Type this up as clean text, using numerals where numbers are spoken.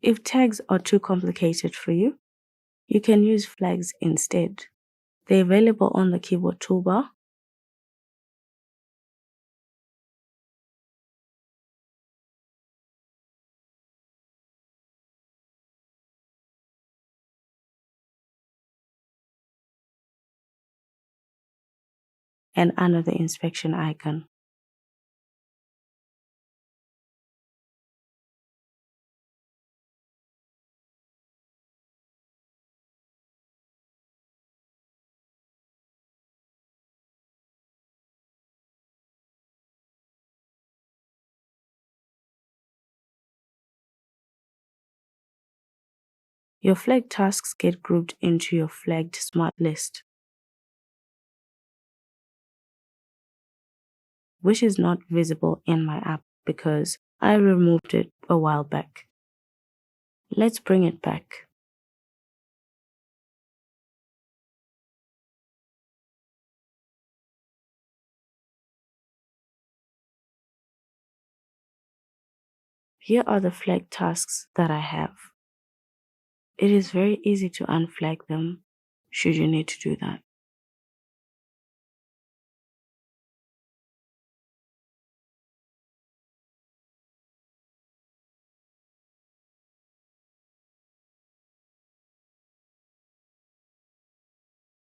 If tags are too complicated for you, you can use flags instead. They're available on the keyboard toolbar. And under the inspection icon. Your flagged tasks get grouped into your flagged smart list, which is not visible in my app because I removed it a while back. Let's bring it back. Here are the flagged tasks that I have. It is very easy to unflag them should you need to do that.